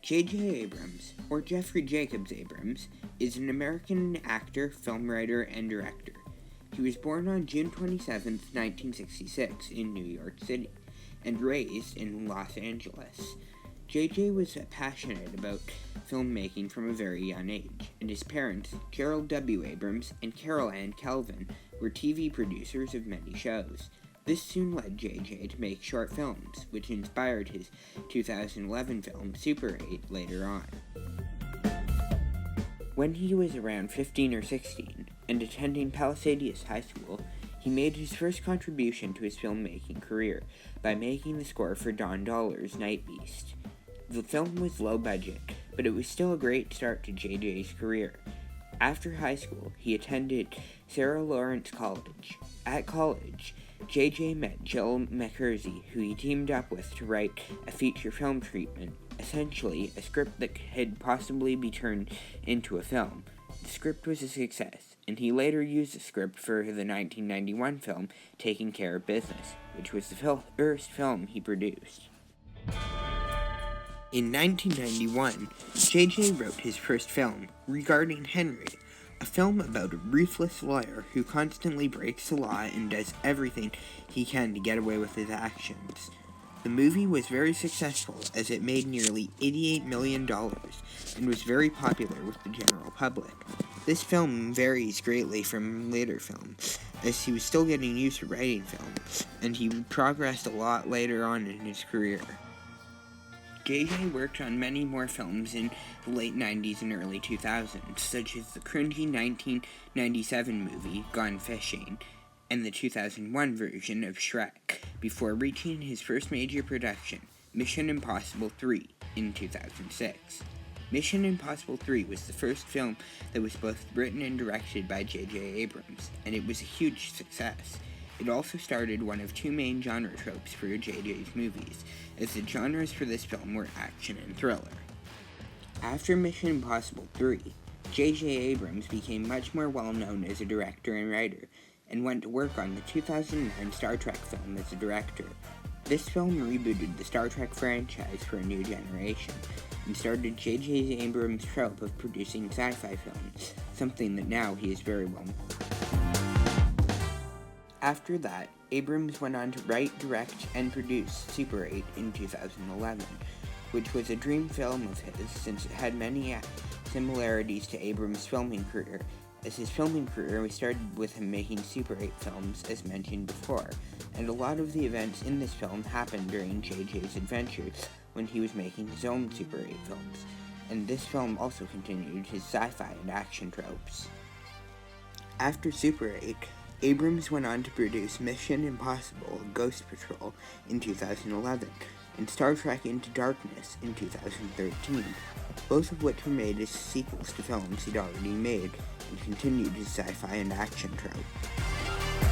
J.J. Abrams, or Jeffrey Jacobs Abrams, is an American actor, film writer, and director. He was born on June 27, 1966, in New York City, and raised in Los Angeles. J.J. was passionate about filmmaking from a very young age, and his parents, Gerald W. Abrams and Carol Ann Kelvin, were TV producers of many shows. This soon led J.J. to make short films, which inspired his 2011 film Super 8 later on. When he was around 15 or 16 and attending Palisades High School, he made his first contribution to his filmmaking career by making the score for Don Dollar's Night Beast. The film was low budget, but it was still a great start to J.J.'s career. After high school, he attended Sarah Lawrence College. At college, J.J. met Jill McKersey, who he teamed up with to write a feature film treatment, essentially a script that could possibly be turned into a film. The script was a success, and he later used the script for the 1991 film Taking Care of Business, which was the first film he produced. In 1991, J.J. wrote his first film, Regarding Henry, a film about a ruthless lawyer who constantly breaks the law and does everything he can to get away with his actions. The movie was very successful as it made nearly $88 million and was very popular with the general public. This film varies greatly from later films, as he was still getting used to writing films, and he progressed a lot later on in his career. J.J. worked on many more films in the late 90s and early 2000s, such as the cringy 1997 movie Gone Fishing and the 2001 version of Shrek, before reaching his first major production, Mission Impossible 3, in 2006. Mission Impossible 3 was the first film that was both written and directed by J.J. Abrams, and it was a huge success. It also started one of two main genre tropes for J.J.'s movies, as the genres for this film were action and thriller. After Mission Impossible 3, J.J. Abrams became much more well-known as a director and writer, and went to work on the 2009 Star Trek film as a director. This film rebooted the Star Trek franchise for a new generation, and started J.J. Abrams' trope of producing sci-fi films, something that now he is very well known. After that, Abrams went on to write, direct, and produce Super 8 in 2011, which was a dream film of his since it had many similarities to Abrams' filming career, as his filming career started with him making Super 8 films, as mentioned before, and a lot of the events in this film happened during J.J.'s adventures when he was making his own Super 8 films, and this film also continued his sci-fi and action tropes. After Super 8, Abrams went on to produce Mission Impossible Ghost Patrol in 2011 and Star Trek Into Darkness in 2013, both of which were made as sequels to films he'd already made and continued his sci-fi and action trope.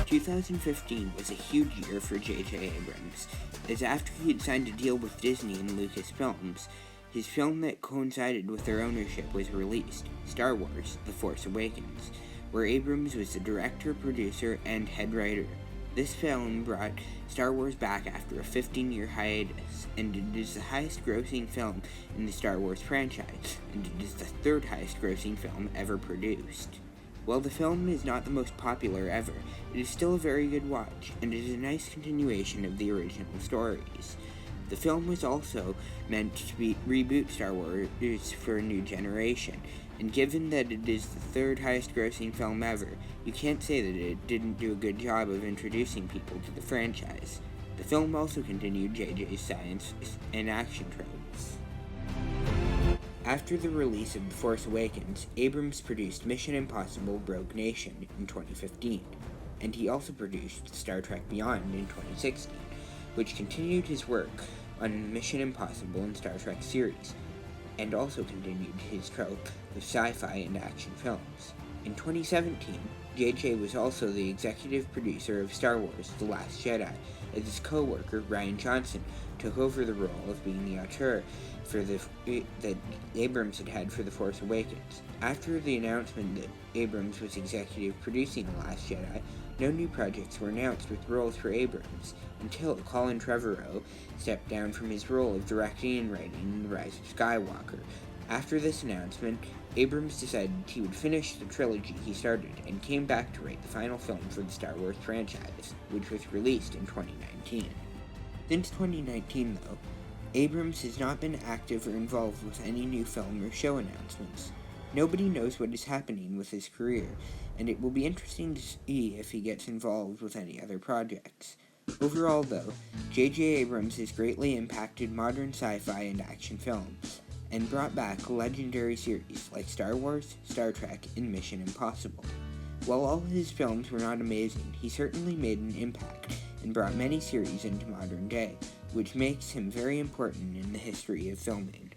2015 was a huge year for J.J. Abrams, as after he had signed a deal with Disney and Lucasfilms, his film that coincided with their ownership was released, Star Wars: The Force Awakens, where Abrams was the director, producer, and head writer. This film brought Star Wars back after a 15-year hiatus, and it is the highest-grossing film in the Star Wars franchise, and it is the third highest-grossing film ever produced. While the film is not the most popular ever, it is still a very good watch, and it is a nice continuation of the original stories. The film was also meant to reboot Star Wars for a new generation, and given that it is the third highest grossing film ever, you can't say that it didn't do a good job of introducing people to the franchise. The film also continued J.J.'s science and action tropes. After the release of The Force Awakens, Abrams produced Mission Impossible Rogue Nation in 2015, and he also produced Star Trek Beyond in 2016, which continued his work on Mission Impossible and Star Trek series, and also continued his trope of sci-fi and action films. In 2017, J.J. was also the executive producer of Star Wars: The Last Jedi, as his co-worker Rian Johnson took over the role of being the auteur that Abrams had for The Force Awakens. After the announcement that Abrams was executive producing The Last Jedi, No new projects were announced with roles for Abrams until Colin Trevorrow stepped down from his role of directing and writing The Rise of Skywalker. After this announcement, Abrams decided he would finish the trilogy he started and came back to write the final film for the Star Wars franchise, which was released in 2019. Since 2019, though, Abrams has not been active or involved with any new film or show announcements. Nobody knows what is happening with his career, and it will be interesting to see if he gets involved with any other projects. Overall, though, J.J. Abrams has greatly impacted modern sci-fi and action films, and brought back legendary series like Star Wars, Star Trek, and Mission Impossible. While all his films were not amazing, he certainly made an impact and brought many series into modern day, which makes him very important in the history of filming.